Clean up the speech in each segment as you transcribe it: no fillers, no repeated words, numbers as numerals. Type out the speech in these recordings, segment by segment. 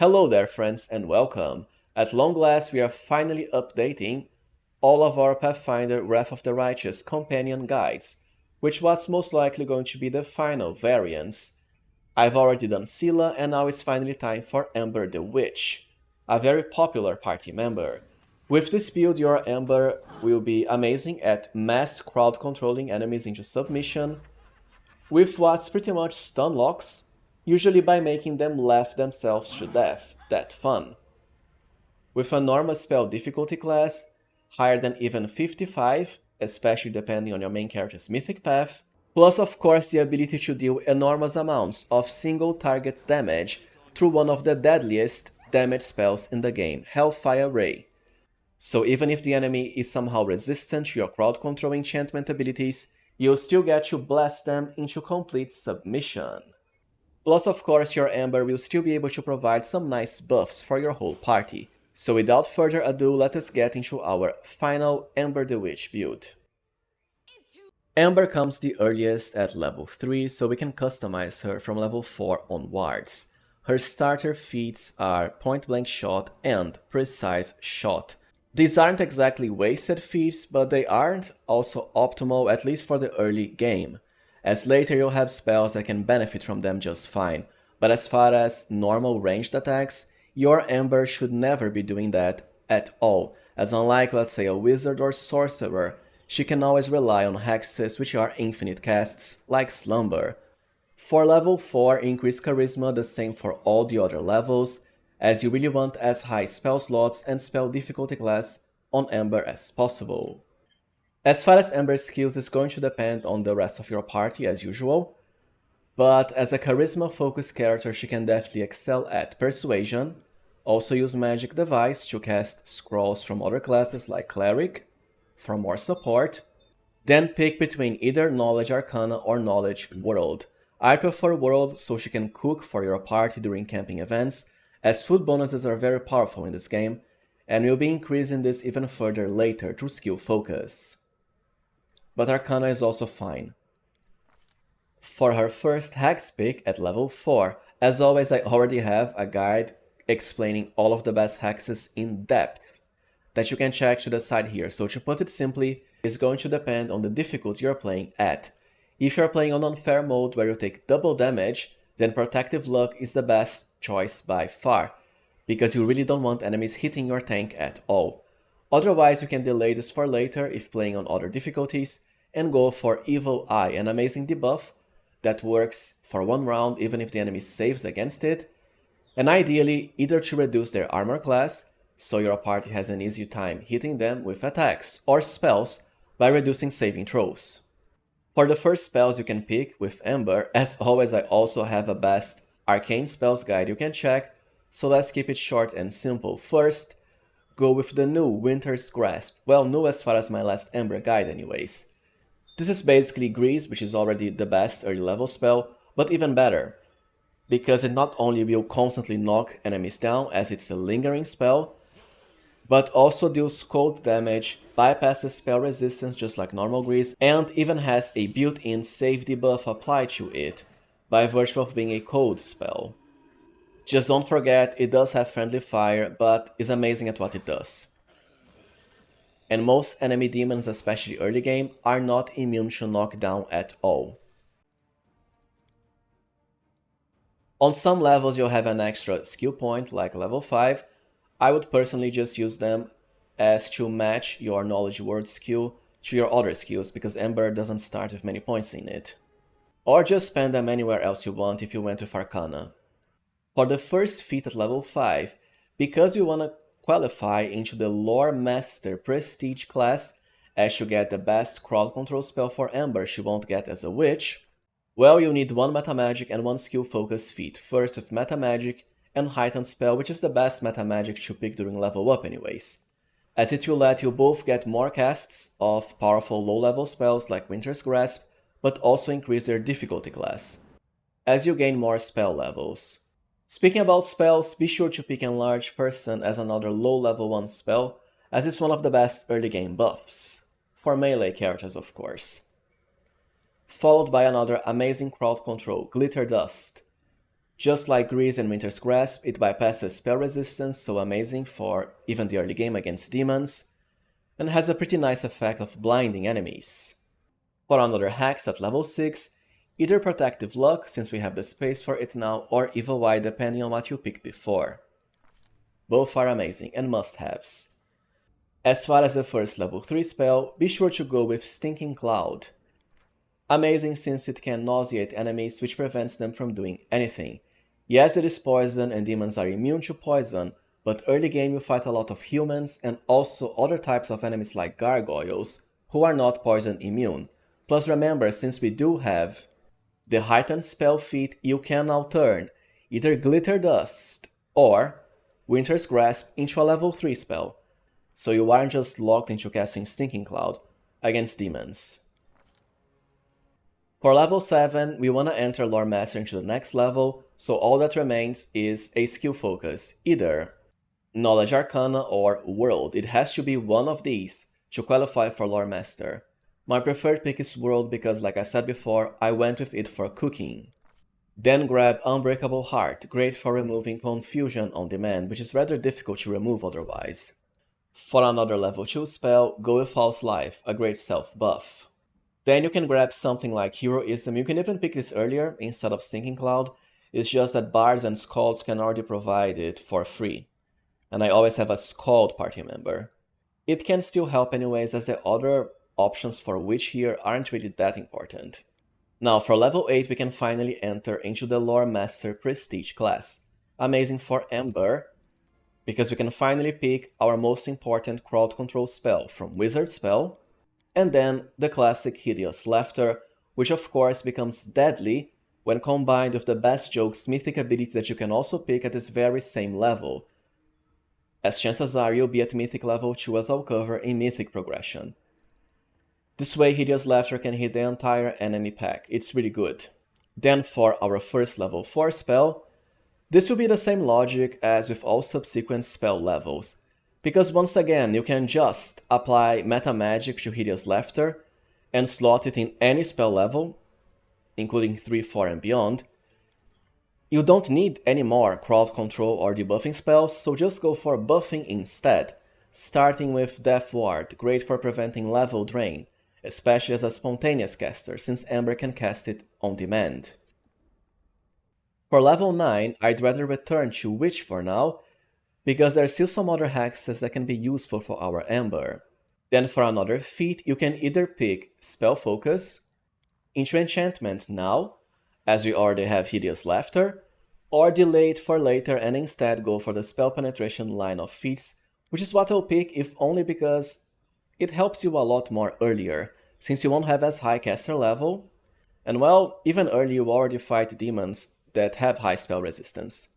Hello there friends and welcome. At long last we are finally updating all of our Pathfinder Wrath of the Righteous companion guides, which was most likely going to be the final variants. I've already done Scylla and now it's finally time for Ember the Witch, a very popular party member. With this build your Ember will be amazing at mass crowd controlling enemies into submission, with what's pretty much stun locks, usually by making them laugh themselves to death. That fun. With a normal spell difficulty class, higher than even 55, especially depending on your main character's mythic path, plus of course the ability to deal enormous amounts of single target damage through one of the deadliest damage spells in the game, HELLFIRE RAYS. So even if the enemy is somehow resistant to your crowd control enchantment abilities, you'll still get to blast them into complete submission. Plus of course your Ember will still be able to provide some nice buffs for your whole party. So without further ado, let us get into our final Ember the Witch build. Ember comes the earliest at level 3, so we can customize her from level 4 onwards. Her starter feats are Point Blank Shot and Precise Shot. These aren't exactly wasted feats, but they aren't also optimal, at least for the early game, as later you'll have spells that can benefit from them just fine. But as far as normal ranged attacks, your Ember should never be doing that at all, as unlike let's say a wizard or sorcerer, she can always rely on hexes which are infinite casts, like Slumber. For level 4, increase charisma the same for all the other levels, as you really want as high spell slots and spell difficulty class on Ember as possible. As far as Ember's skills is going to depend on the rest of your party as usual, but as a charisma focused character she can definitely excel at Persuasion, also use Magic Device to cast scrolls from other classes like Cleric for more support, then pick between either Knowledge Arcana or Knowledge World. I prefer World so she can cook for your party during camping events, as food bonuses are very powerful in this game, and we'll be increasing this even further later through skill focus. But Arcana is also fine. For her first Hex pick at level 4, as always I already have a guide explaining all of the best hexes in depth that you can check to the side here, so to put it simply, it's going to depend on the difficulty you're playing at. If you're playing on Unfair mode where you take double damage, then Protective Luck is the best choice by far, because you really don't want enemies hitting your tank at all. Otherwise you can delay this for later if playing on other difficulties, and go for Evil Eye, an amazing debuff that works for one round even if the enemy saves against it, and ideally either to reduce their armor class, so your party has an easier time hitting them with attacks or spells by reducing saving throws. For the first spells you can pick with Ember, as always I also have a best Arcane spells guide you can check, so let's keep it short and simple. First, go with the new Winter's Grasp, well, new as far as my last Ember guide anyways. This is basically Grease, which is already the best early level spell, but even better, because it not only will constantly knock enemies down as it's a lingering spell, but also deals cold damage, bypasses spell resistance just like normal Grease, and even has a built-in save debuff applied to it, by virtue of being a cold spell. Just don't forget, it does have friendly fire, but is amazing at what it does. And most enemy demons, especially early game, are not immune to knockdown at all. On some levels you'll have an extra skill point, like level 5, I would personally just use them as to match your Knowledge Word skill to your other skills, because Ember doesn't start with many points in it. Or just spend them anywhere else you want if you went with Arcana. For the first feat at level 5, because you want to qualify into the Lore Master Prestige class, as you get the best crowd control spell for Ember she won't get as a witch, well, you need 1 Meta Magic and 1 skill focus feat, first with Meta Magic and Heightened Spell, which is the best Meta Magic to pick during level up anyways, as it will let you both get more casts of powerful low level spells like Winter's Grasp, but also increase their difficulty class, as you gain more spell levels. Speaking about spells, be sure to pick Enlarge Person as another low level 1 spell, as it's one of the best early game buffs, for melee characters of course. Followed by another amazing crowd control, Glitter Dust, Just like Grease and Winter's Grasp, it bypasses spell resistance, so amazing for even the early game against demons, and has a pretty nice effect of blinding enemies. For another Hex at level 6, either Protective Luck, since we have the space for it now, or Evil Eye depending on what you picked before. Both are amazing and must-haves. As far as the first level 3 spell, be sure to go with Stinking Cloud. Amazing since it can nauseate enemies, which prevents them from doing anything. Yes, it is poison and demons are immune to poison, but early game you fight a lot of humans and also other types of enemies like gargoyles, who are not poison immune. Plus remember, since we do have the heightened spell feat, you can now turn either Glitter Dust or Winter's Grasp into a level 3 spell, so you aren't just locked into casting Stinking Cloud against demons. For level 7, we wanna enter Lore Master into the next level, so all that remains is a skill focus, either Knowledge Arcana or World. It has to be one of these to qualify for Lore Master. My preferred pick is World because, like I said before, I went with it for cooking. Then grab Unbreakable Heart, great for removing Confusion on demand, which is rather difficult to remove otherwise. For another level 2 spell, go with False Life, a great self buff. Then you can grab something like Heroism. You can even pick this earlier instead of Stinking Cloud. It's just that Bards and Scalds can already provide it for free. And I always have a Scald party member. It can still help anyways, as the other options for Witch here aren't really that important. Now for level 8 we can finally enter into the Lore Master Prestige class. Amazing for Ember, because we can finally pick our most important crowd control spell from Wizard Spell, and then the classic Hideous Laughter, which of course becomes deadly when combined with the Best Jokes Mythic ability that you can also pick at this very same level, as chances are you'll be at Mythic level 2 as I'll cover in Mythic progression. This way Hideous Laughter can hit the entire enemy pack, it's really good. Then for our first level 4 spell, this will be the same logic as with all subsequent spell levels, because once again you can just apply Meta Magic to Hideous Laughter and slot it in any spell level, including 3, 4 and beyond. You don't need any more crowd control or debuffing spells, so just go for buffing instead, starting with Death Ward, great for preventing level drain, especially as a spontaneous caster, since Ember can cast it on demand. For level 9, I'd rather return to Witch for now, because there are still some other hexes that can be useful for our Ember. Then for another feat, you can either pick Spell Focus, into Enchantment now, as we already have Hideous Laughter, or delay it for later and instead go for the Spell Penetration line of feats, which is what I'll pick if only because it helps you a lot more earlier, since you won't have as high caster level, and well, even early you already fight demons that have high spell resistance.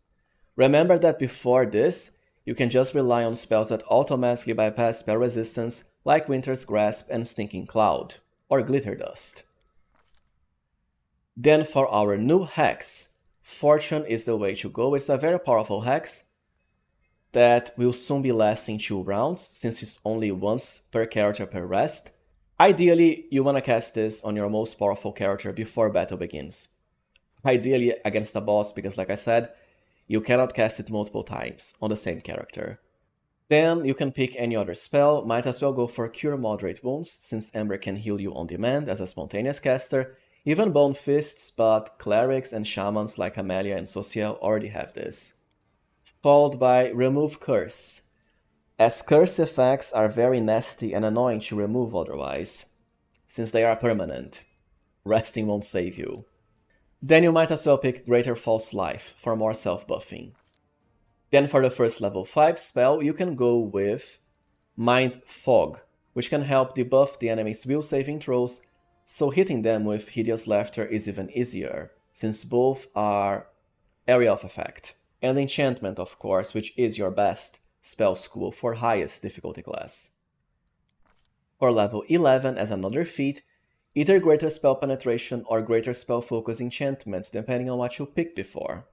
Remember that before this, you can just rely on spells that automatically bypass spell resistance, like Winter's Grasp and Stinking Cloud, or Glitter Dust. Then for our new hex, Fortune is the way to go. It's a very powerful hex that will soon be lasting 2 rounds, since it's only once per character per rest. Ideally, you wanna cast this on your most powerful character before battle begins. Ideally against a boss, because like I said, you cannot cast it multiple times on the same character. Then you can pick any other spell, might as well go for Cure Moderate Wounds, since Ember can heal you on demand as a spontaneous caster. Even Bone Fists, but Clerics and Shamans like Amelia and Social already have this. Followed by Remove Curse, as curse effects are very nasty and annoying to remove otherwise, since they are permanent. Resting won't save you. Then you might as well pick Greater False Life for more self-buffing. Then for the first level 5 spell, you can go with Mind Fog, which can help debuff the enemy's will saving throws, so hitting them with Hideous Laughter is even easier, since both are Area of Effect. And Enchantment, of course, which is your best spell school for highest difficulty class. For level 11 as another feat, either Greater Spell Penetration or Greater Spell Focus Enchantments, depending on what you picked before.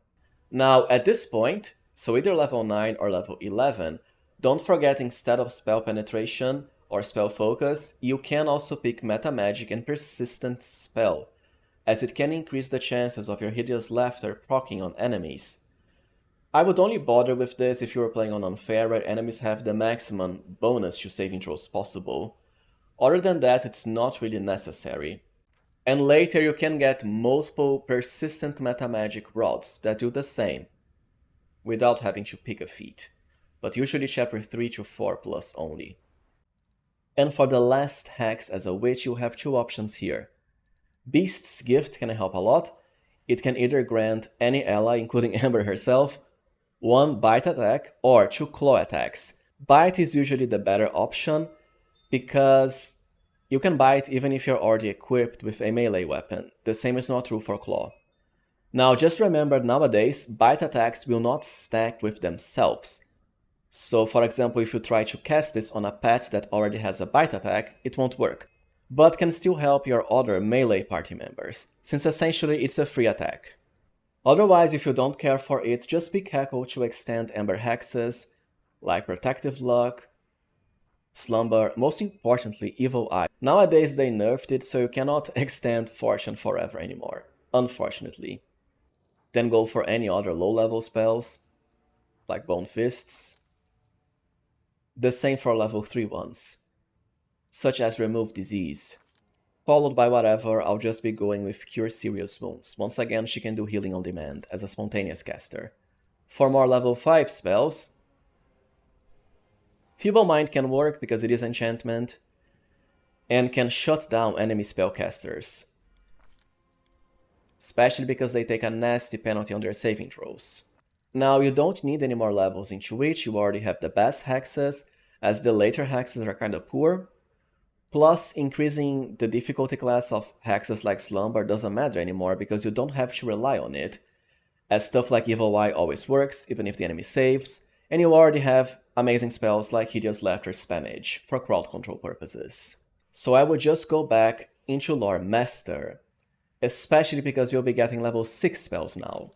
Now at this point, so either level 9 or level 11, don't forget instead of Spell Penetration or Spell Focus, you can also pick Meta Magic and Persistent Spell, as it can increase the chances of your Hideous Laughter proccing on enemies. I would only bother with this if you were playing on Unfair, where enemies have the maximum bonus to saving throws possible. Other than that, it's not really necessary. And later you can get multiple persistent meta magic rods that do the same, without having to pick a feat, but usually chapter 3 to 4 plus only. And for the last hex as a witch, you have two options here. Beast's Gift can help a lot. It can either grant any ally, including Ember herself, 1 bite attack or 2 claw attacks. Bite is usually the better option, because you can bite even if you're already equipped with a melee weapon. The same is not true for claw. Now just remember, nowadays, bite attacks will not stack with themselves. So for example, if you try to cast this on a pet that already has a bite attack, it won't work, but can still help your other melee party members, since essentially it's a free attack. Otherwise, if you don't care for it, just be careful to extend Ember Hexes, like Protective Luck, Slumber, most importantly Evil Eye. Nowadays they nerfed it, so you cannot extend Fortune forever anymore, unfortunately. Then go for any other low level spells, like Bone Fists. The same for level 3 ones, such as Remove Disease. Followed by whatever, I'll just be going with Cure Serious Wounds. Once again, she can do healing on demand as a spontaneous caster. For more level 5 spells, Feeble Mind can work because it is enchantment, and can shut down enemy spellcasters, especially because they take a nasty penalty on their saving throws. Now, you don't need any more levels into Witch, you already have the best hexes, as the later hexes are kinda poor. Plus, increasing the difficulty class of hexes like Slumber doesn't matter anymore because you don't have to rely on it, as stuff like Evil Eye always works, even if the enemy saves, and you already have amazing spells like Hideous Laughter Spammage for crowd control purposes. So I would just go back into Lore Master, especially because you'll be getting level 6 spells now.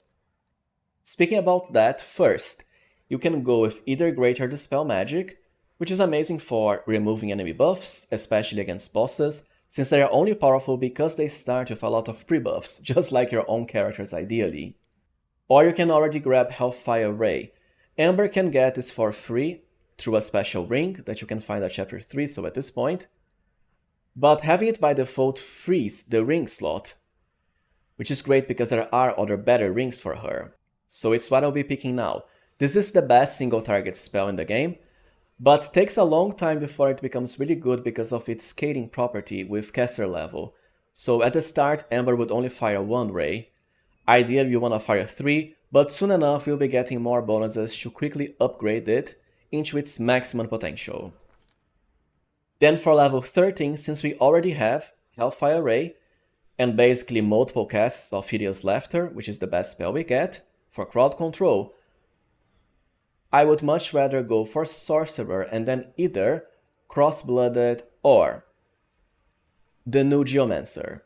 Speaking about that, first, you can go with either Greater Dispel Magic, which is amazing for removing enemy buffs, especially against bosses, since they are only powerful because they start with a lot of pre-buffs, just like your own characters ideally. Or you can already grab HELLFIRE RAYS. Ember can get this for free through a special ring that you can find at chapter 3, so at this point. But having it by default frees the ring slot, which is great because there are other better rings for her. So it's what I'll be picking now. This is the best single target spell in the game, but takes a long time before it becomes really good because of its scaling property with caster level. So at the start, Ember would only fire 1 ray. Ideally you wanna fire 3, but soon enough you'll be getting more bonuses to quickly upgrade it into its maximum potential. Then for level 13, since we already have HELLFIRE RAYS, and basically multiple casts of Hideous Laughter, which is the best spell we get, for crowd control, I would much rather go for Sorcerer and then either Cross-Blooded or the new Geomancer.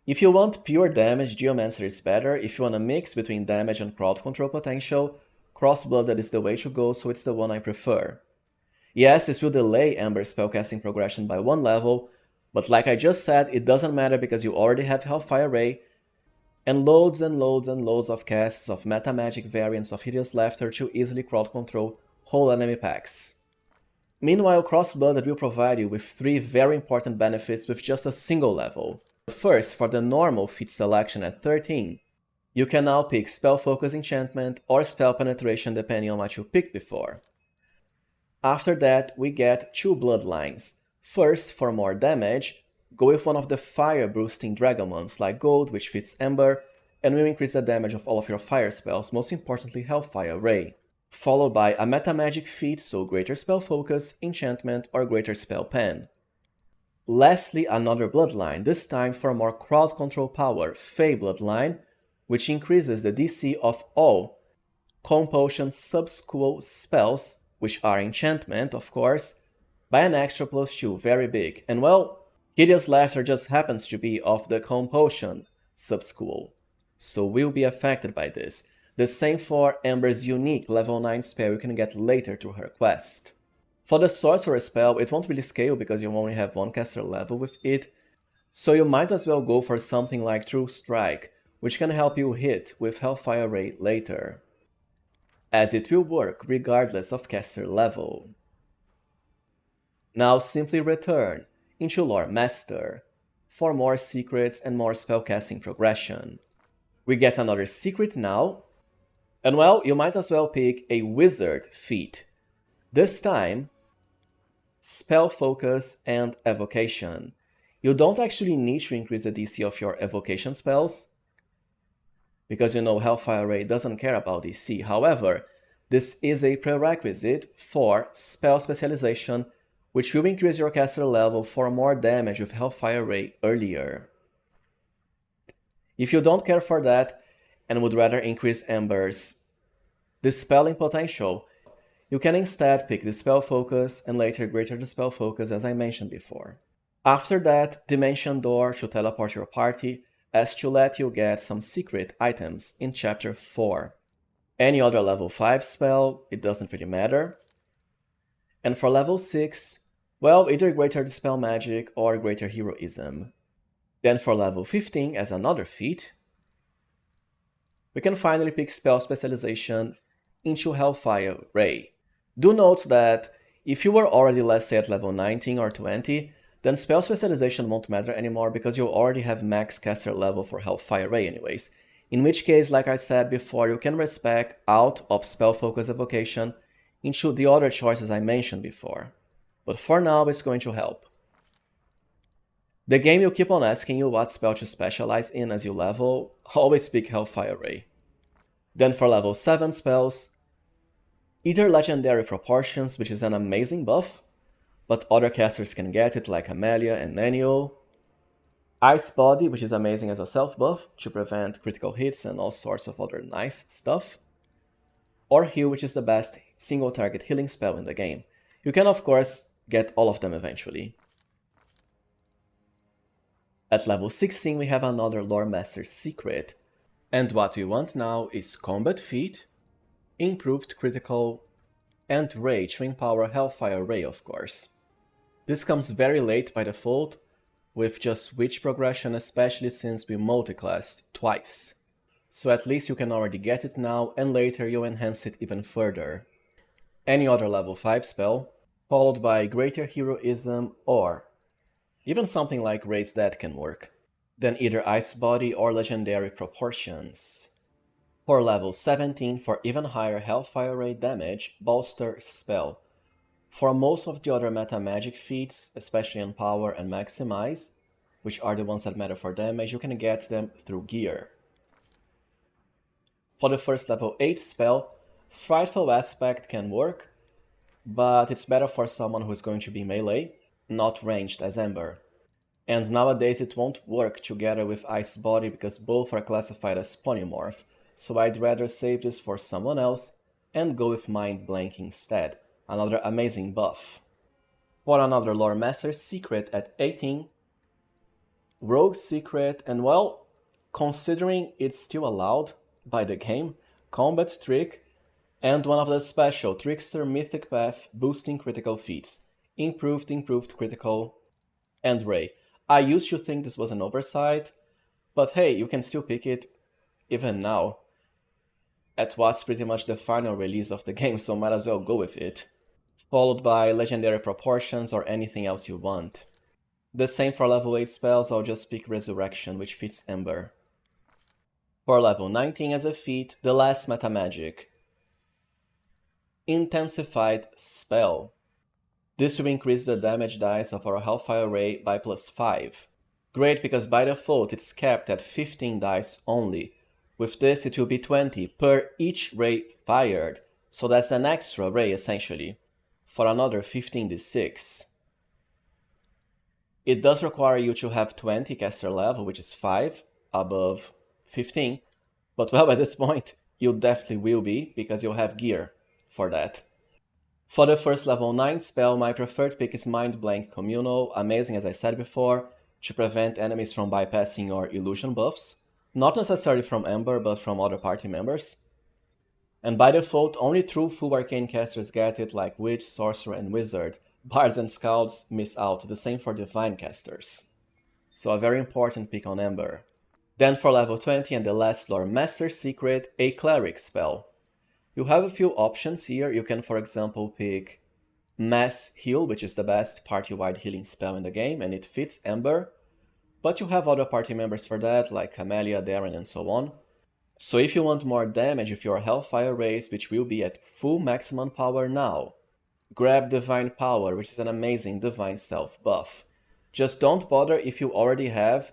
If you want pure damage, Geomancer is better. If you want a mix between damage and crowd control potential, Cross-Blooded is the way to go, so it's the one I prefer. Yes, this will delay Ember's spellcasting progression by 1 level, but like I just said, it doesn't matter because you already have HELLFIRE RAYS, and loads and loads and loads of casts of meta magic variants of Hideous Laughter to easily crowd control whole enemy packs. Meanwhile, Cross-Blooded will provide you with 3 very important benefits with just a single level. First, for the normal feat selection at 13, you can now pick Spell Focus Enchantment or Spell Penetration depending on what you picked before. After that, we get 2 Bloodlines. First, for more damage, go with one of the fire boosting dragon ones like Gold, which fits Ember, and will increase the damage of all of your fire spells, most importantly HELLFIRE RAYS. Followed by a meta magic feat, so Greater Spell Focus, Enchantment, or Greater Spell Pen. Lastly, another Bloodline, this time for more crowd control power, Fey Bloodline, which increases the DC of all Compulsion Sub-School spells, which are enchantment, of course, by an extra +2, very big. And well, Hideous Laughter just happens to be of the Compulsion sub-school, so will be affected by this. The same for Ember's unique level 9 spell you can get later to her quest. For the Sorcerer spell, it won't really scale because you only have 1 caster level with it, So you might as well go for something like True Strike, which can help you hit with HELLFIRE RAY later, as it will work regardless of caster level. Now simply return into Lore Master for more secrets and more spellcasting progression. We get another secret now, and well, you might as well pick a Wizard feat. This time, Spell Focus and Evocation. You don't actually need to increase the DC of your evocation spells, because you know HELLFIRE RAY doesn't care about DC. However, this is a prerequisite for spell specialization, which will increase your caster level for more damage with HELLFIRE RAY earlier. If you don't care for that, and would rather increase Ember's dispelling potential, you can instead pick Dispel Focus and later Greater Dispel Focus, as I mentioned before. After that, Dimension Door should teleport your party, as to let you get some secret items in Chapter 4. Any other level 5 spell, it doesn't really matter. And for level 6, well, either Greater Dispel Magic or Greater Heroism. Then for level 15, as another feat, we can finally pick Spell Specialization into HELLFIRE RAY. Do note that if you were already, let's say, at level 19 or 20, then Spell Specialization won't matter anymore because you already have max caster level for HELLFIRE RAY anyways. In which case, like I said before, you can respec out of Spell Focus Evocation into the other choices I mentioned before. But for now, it's going to help. The game will keep on asking you what spell to specialize in as you level, always pick HELLFIRE RAY. Then for level 7 spells, either Legendary Proportions, which is an amazing buff, but other casters can get it like Amelia and Naniel. Ice Body, which is amazing as a self-buff to prevent critical hits and all sorts of other nice stuff. Or Heal, which is the best single-target healing spell in the game. You can of course get all of them eventually. At level 16 we have another Lore Master secret, and what we want now is Combat Feat, Improved Critical, and Ray to empower HELLFIRE RAY of course. This comes very late by default, with just Witch progression, especially since we multiclassed twice. So at least you can already get it now, and later you'll enhance it even further. Any other level 5 spell, followed by Greater Heroism or even something like Raise Dead can work. Then either Ice Body or Legendary Proportions. For level 17, for even higher HELLFIRE RAY damage, Bolster Spell. For most of the other meta magic feats, especially in Power and Maximize, which are the ones that matter for damage, you can get them through gear. For the first level 8 spell, Frightful Aspect can work, but it's better for someone who is going to be melee, not ranged as Ember. And nowadays it won't work together with Ice Body because both are classified as polymorph, so I'd rather save this for someone else and go with Mind Blank instead, another amazing buff. For another Lore Master secret at 18, Rogue Secret, and well, considering it's still allowed by the game, Combat Trick, and one of the special Trickster Mythic Path boosting critical feats, Improved Critical, and Ray. I used to think this was an oversight, but hey, you can still pick it even now, at what's pretty much the final release of the game, so might as well go with it. Followed by Legendary Proportions or anything else you want. The same for level 8 spells, I'll just pick Resurrection, which fits Ember. For level 19 as a feat, the last meta magic. Intensified Spell. This will increase the damage dice of our HELLFIRE RAY by +5. Great, because by default it's capped at 15 dice only. With this it will be 20 per each ray fired, so that's an extra ray essentially, for another 15d6. It does require you to have 20 caster level, which is 5 above 15, but well, at this point you definitely will be, because you'll have gear for that. For the first level 9 spell, my preferred pick is Mind Blank Communal, amazing as I said before, to prevent enemies from bypassing your illusion buffs. Not necessarily from Ember, but from other party members. And by default, only true full arcane casters get it, like Witch, Sorcerer, and Wizard. Bards and Scouts miss out, the same for Divine casters. so a very important pick on Ember. Then for level 20 and the last lore Master Secret, a Cleric spell. You have a few options here. You can, for example, pick Mass Heal, which is the best party-wide healing spell in the game, and it fits Ember. But you have other party members for that, like CAVALIER, Darren, and so on. So if you want more damage with your HELLFIRE RAYS, which will be at full maximum power now, grab Divine Power, which is an amazing Divine Self buff. Just don't bother if you already have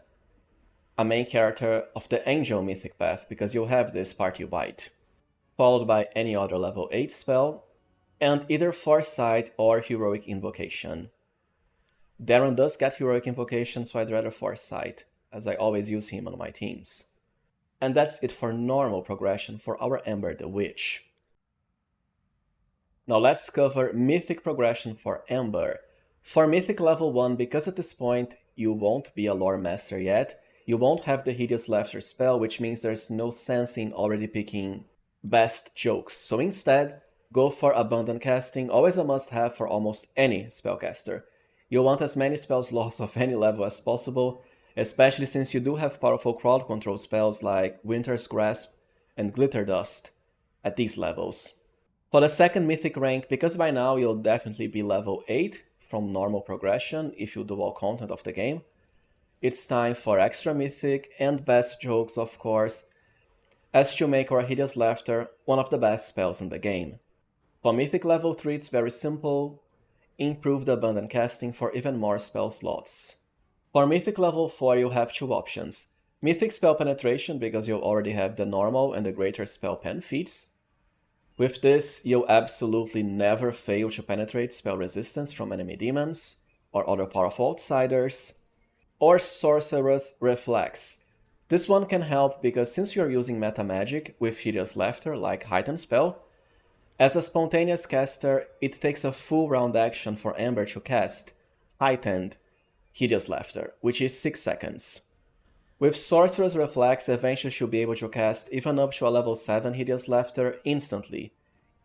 a main character of the Angel Mythic path, because you'll have this party-wide. Followed by any other level 8 spell, and either Foresight or Heroic Invocation. Darren does get Heroic Invocation, so I'd rather Foresight, as I always use him on my teams. And that's it for normal progression for our Ember the Witch. Now let's cover Mythic progression for Ember. For Mythic level 1, because at this point you won't be a lore master yet, you won't have the Hideous Laughter spell, which means there's no sense in already picking best jokes. So instead, go for Abundant Casting, always a must-have for almost any spellcaster. You want as many spells lost of any level as possible, especially since you do have powerful crowd control spells like Winter's Grasp and Glitter Dust at these levels. For the second Mythic rank, because by now you'll definitely be level 8 from normal progression if you do all content of the game, it's time for extra Mythic and best jokes, of course, as to make our Hideous Laughter one of the best spells in the game. For Mythic level 3 it's very simple, improve the Abundant Casting for even more spell slots. For Mythic level 4 you have two options, Mythic Spell Penetration because you already have the normal and the greater spell pen feats. With this you'll absolutely never fail to penetrate spell resistance from enemy demons or other powerful outsiders. Or Sorcerer's Reflex. This one can help because since you're using meta magic with Hideous Laughter like Heightened Spell, as a spontaneous caster, it takes a full round action for Ember to cast Heightened Hideous Laughter, which is 6 seconds. With Sorcerer's Reflex, eventually she'll be able to cast even up to a level 7 Hideous Laughter instantly,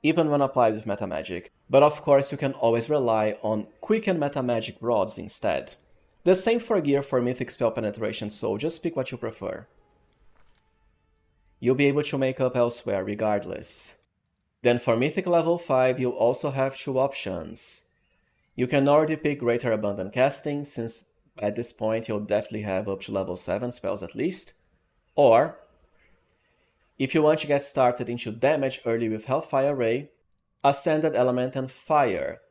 even when applied with meta magic. But of course you can always rely on Quicken Meta Magic Rods instead. The same for gear for Mythic Spell Penetration, so just pick what you prefer. You'll be able to make up elsewhere regardless. Then for Mythic level 5 you'll also have two options. You can already pick Greater Abundant Casting, since at this point you'll definitely have up to level 7 spells at least. Or, if you want to get started into damage early with HELLFIRE Ray, Ascended Element and Fire,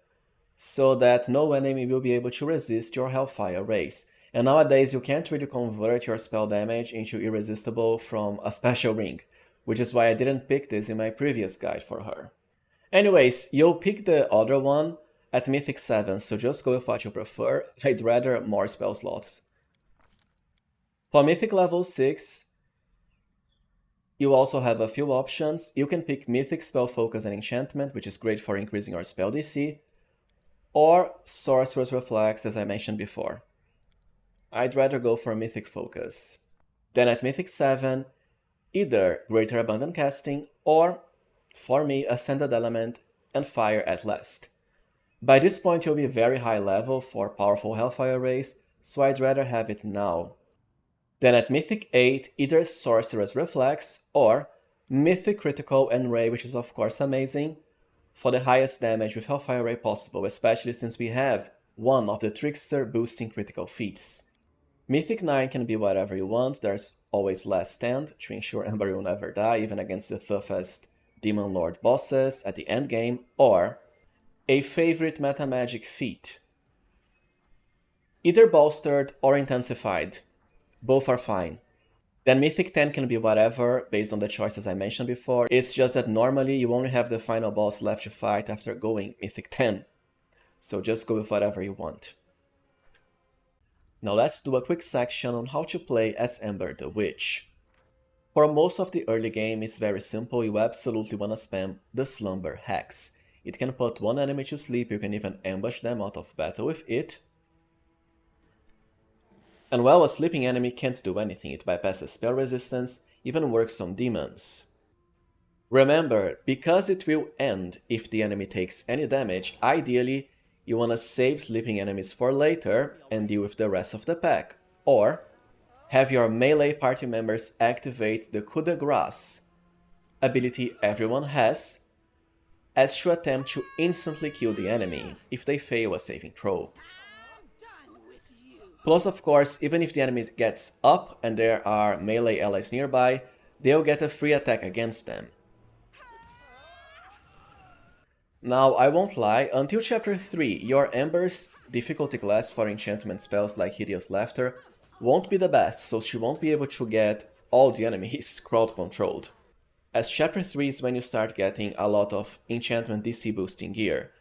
so that no enemy will be able to resist your HELLFIRE Rays. And nowadays you can't really convert your spell damage into irresistible from a special ring, which is why I didn't pick this in my previous guide for her. Anyways, you'll pick the other one at Mythic 7, so just go with what you prefer. I'd rather more spell slots. For Mythic level 6, you also have a few options. You can pick Mythic Spell Focus and Enchantment, which is great for increasing your spell DC, or Sorcerer's Reflex, as I mentioned before. I'd rather go for Mythic Focus. Then at Mythic 7, either Greater Abundant Casting, or, for me, Ascended Element and Fire at last. By this point you'll be very high level for powerful HELLFIRE Rays, so I'd rather have it now. Then at Mythic 8, either Sorcerer's Reflex, or Mythic Critical and Ray, which is of course amazing, for the highest damage with HELLFIRE Ray possible, especially since we have one of the Trickster boosting critical feats. Mythic 9 can be whatever you want, there's always Last Stand to ensure Ember will never die, even against the toughest Demon Lord bosses at the endgame, or a favorite meta magic feat. Either bolstered or intensified, both are fine. Then Mythic 10 can be whatever, based on the choices I mentioned before. It's just that normally you only have the final boss left to fight after going Mythic 10. So just go with whatever you want. Now let's do a quick section on how to play as Ember the Witch. For most of the early game it's very simple, you absolutely wanna spam the Slumber Hex. It can put one enemy to sleep, you can even ambush them out of battle with it. And while a sleeping enemy can't do anything, it bypasses spell resistance, even works on demons. Remember, because it will end if the enemy takes any damage, ideally you wanna save sleeping enemies for later and deal with the rest of the pack. or have your melee party members activate the coup de grace ability everyone has, as to attempt to instantly kill the enemy if they fail a saving throw. Plus, of course, even if the enemy gets up and there are melee allies nearby, they'll get a free attack against them. Now, I won't lie, until chapter 3, your Ember's difficulty class for enchantment spells like Hideous Laughter won't be the best, so she won't be able to get all the enemies crowd controlled. As chapter 3 is when you start getting a lot of enchantment DC boosting gear.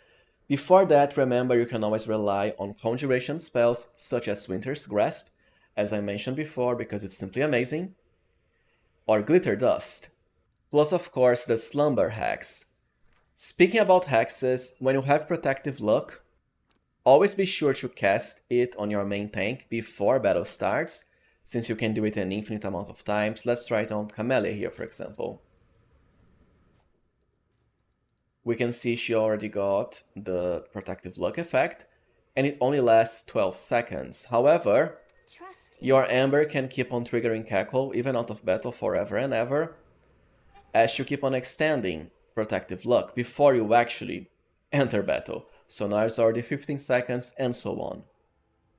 Before that, remember you can always rely on conjuration spells such as Winter's Grasp, as I mentioned before because it's simply amazing, or Glitter Dust. Plus, of course, the Slumber Hex. Speaking about hexes, when you have Protective Luck, always be sure to cast it on your main tank before battle starts, since you can do it an infinite amount of times. Let's try it on CAVALIER here, for example. We can see she already got the Protective Luck effect, and it only lasts 12 seconds. However, your Ember can keep on triggering Cackle even out of battle forever and ever, as you keep on extending Protective Luck before you actually enter battle. So now it's already 15 seconds and so on.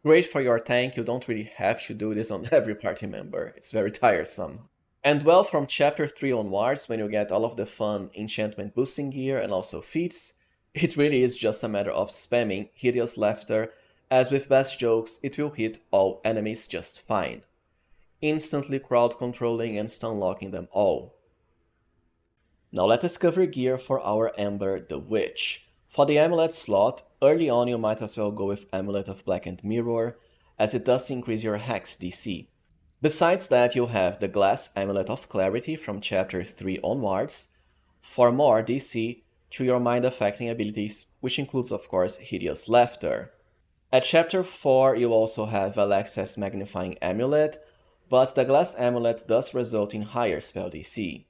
Great for your tank, you don't really have to do this on every party member, it's very tiresome. And well, from chapter 3 onwards, when you get all of the fun enchantment boosting gear and also feats, it really is just a matter of spamming Hideous Laughter, as with best jokes, it will hit all enemies just fine, instantly crowd controlling and stun locking them all. Now let us cover gear for our Ember the Witch. For the Amulet slot, early on you might as well go with Amulet of Blackened Mirror, as it does increase your Hex DC. Besides that, you have the Glass Amulet of Clarity from chapter 3 onwards, for more DC to your mind affecting abilities, which includes of course Hideous Laughter. At chapter 4 you also have Alexa's Magnifying Amulet, but the Glass Amulet does result in higher spell DC.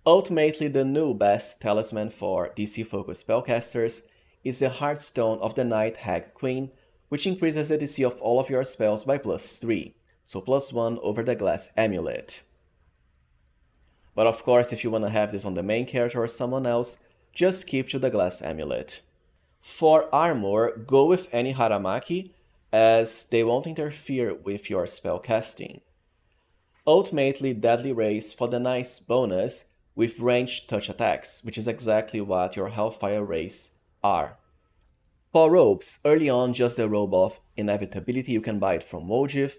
Ultimately, the new best talisman for DC-focused spellcasters is the Heartstone of the Night Hag Queen, which increases the DC of all of your spells by +3, so +1 over the Glass Amulet. But of course, if you wanna have this on the main character or someone else, just keep to the Glass Amulet. For armor, go with any Haramaki, as they won't interfere with your spellcasting. Ultimately, Deadly Rays for the nice bonus with ranged touch attacks, which is exactly what your HELLFIRE RAYS are. For robes, early on just the robe of Inevitability, you can buy it from WotR,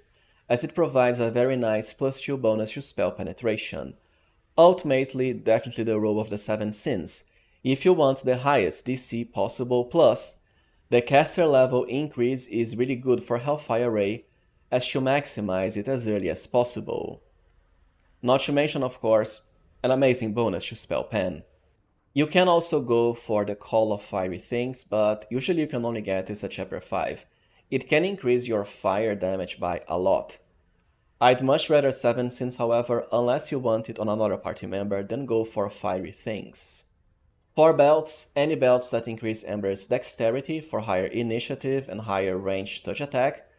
as it provides a very nice +2 bonus to spell penetration. Ultimately, definitely the robe of the 7 Sins, if you want the highest DC possible, plus the caster level increase is really good for HELLFIRE Ray, as to maximize it as early as possible. Not to mention, of course, an amazing bonus to spell pen. You can also go for the Call of Fiery Things, but usually you can only get this at chapter 5. It can increase your fire damage by a lot. I'd much rather 7 Sins, however, unless you want it on another party member, then go for Fiery Things. For belts, any belts that increase Ember's dexterity for higher initiative and higher ranged touch attack.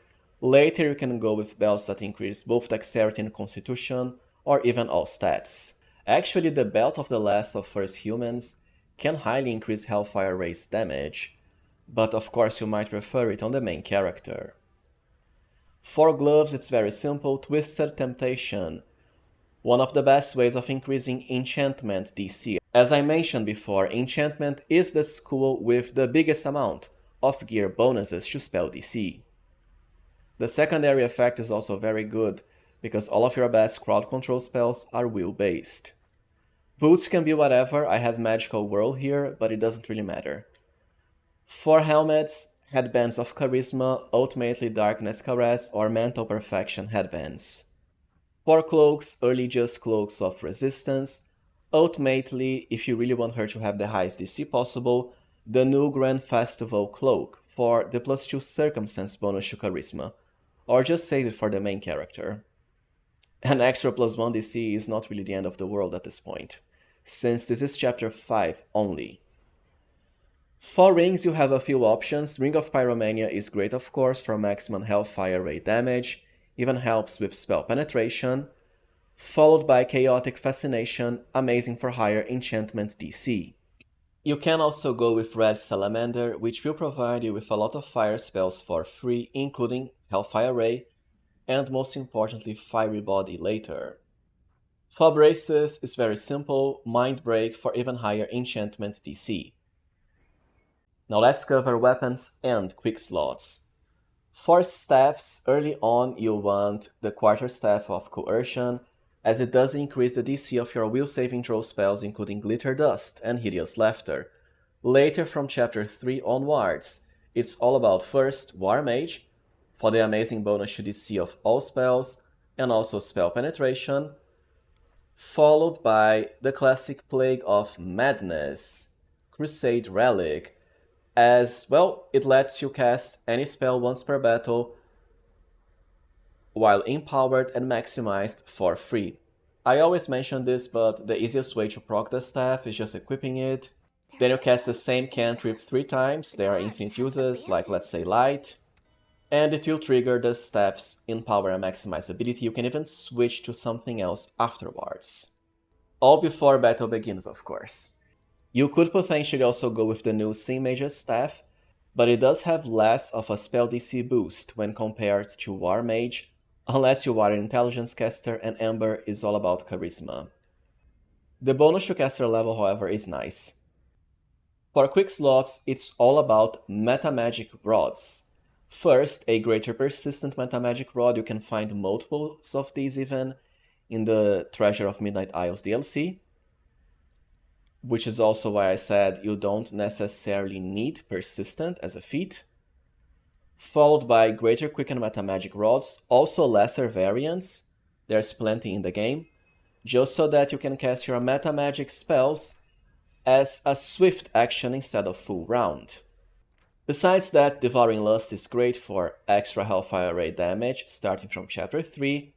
Later you can go with belts that increase both dexterity and constitution, or even all stats. Actually, the belt of the Last of First Humans can highly increase HELLFIRE RAYS damage, but of course you might prefer it on the main character. For gloves, it's very simple, Twisted Temptation, one of the best ways of increasing enchantment DC. As I mentioned before, enchantment is the school with the biggest amount of gear bonuses to spell DC. The secondary effect is also very good, because all of your best crowd control spells are will-based. Boots can be whatever, I have Magical Whirl here, but it doesn't really matter. For helmets, Headbands of Charisma, ultimately Darkness Caress or Mental Perfection headbands. For cloaks, early just Cloaks of Resistance, ultimately, if you really want her to have the highest DC possible, the new Grand Festival Cloak for the +2 Circumstance bonus to Charisma, or just save it for the main character. An extra +1 DC is not really the end of the world at this point, since this is chapter 5 only. For rings, you have a few options. Ring of Pyromania is great, of course, for maximum Hellfire Ray damage, even helps with spell penetration, followed by Chaotic Fascination, amazing for higher enchantment DC. You can also go with Red Salamander, which will provide you with a lot of fire spells for free, including Hellfire Ray, and most importantly, Fiery Body later. For braces, it's very simple, Mind Break for even higher enchantment DC. Now let's cover weapons and Quickslots. For staffs, early on you want the Quarterstaff of Coercion, as it does increase the DC of your will saving throw spells including Glitter Dust and Hideous Laughter. Later from chapter 3 onwards, it's all about first War Mage, for the amazing bonus to DC of all spells, and also spell penetration, followed by the classic Plague of Madness, Crusade Relic, as well it lets you cast any spell once per battle while empowered and maximized for free. I always mention this, but the easiest way to proc the staff is just equipping it. Then you cast the same cantrip 3 times, there are infinite uses, like let's say Light, and it will trigger the staff's empower and maximize ability. You can even switch to something else afterwards. All before battle begins, of course. You could potentially also go with the new Sin Mage's staff, but it does have less of a spell DC boost when compared to War Mage, unless you are an intelligence caster and Ember is all about charisma. The bonus to caster level, however, is nice. For Quickslots, it's all about Metamagic Rods. First, a greater persistent Metamagic Rod, you can find multiples of these even in the Treasure of Midnight Isles DLC, which is also why I said you don't necessarily need persistent as a feat. Followed by greater quicken Metamagic Rods, also lesser variants, there's plenty in the game, just so that you can cast your Metamagic spells as a swift action instead of full round. Besides that, Devouring Lust is great for extra Hellfire Ray damage starting from chapter 3,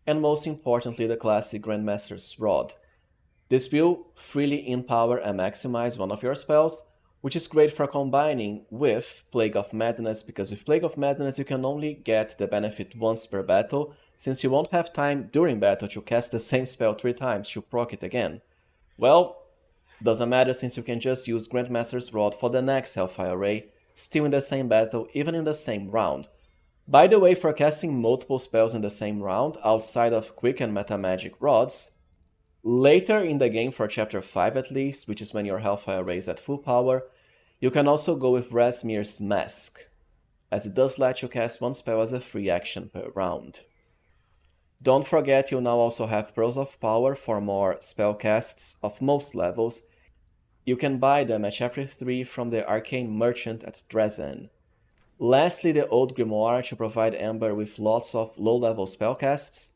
and most importantly the classic Grandmaster's Rod. This will freely empower and maximize one of your spells, which is great for combining with Plague of Madness, because with Plague of Madness you can only get the benefit once per battle, since you won't have time during battle to cast the same spell 3 times to proc it again. Well, doesn't matter since you can just use Grandmaster's Rod for the next Hellfire Ray, still in the same battle, even in the same round. By the way, for casting multiple spells in the same round, outside of Quick and Metamagic Rods, later in the game, for chapter 5 at least, which is when your Hellfire Ray is at full power, you can also go with Rasmir's Mask, as it does let you cast one spell as a free action per round. Don't forget you now also have Pearls of Power for more spellcasts of most levels. You can buy them at chapter 3 from the Arcane Merchant at Dresden. Lastly, the Old Grimoire to provide Ember with lots of low-level spellcasts,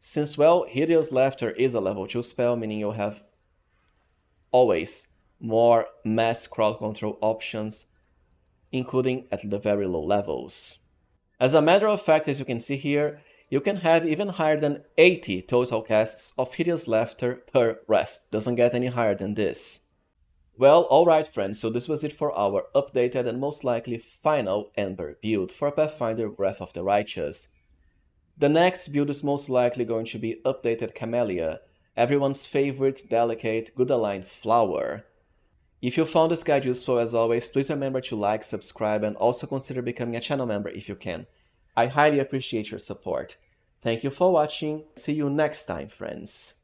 since, well, Hideous Laughter is a level 2 spell, meaning you'll have always more mass crowd control options, including at the very low levels. As a matter of fact, as you can see here, you can have even higher than 80 total casts of Hideous Laughter per rest. Doesn't get any higher than this. Well, alright friends, so this was it for our updated and most likely final Ember build for Pathfinder Wrath of the Righteous. The next build is most likely going to be updated Camellia, everyone's favorite, delicate, good-aligned flower. If you found this guide useful as always, please remember to like, subscribe, and also consider becoming a channel member if you can. I highly appreciate your support. Thank you for watching, see you next time friends.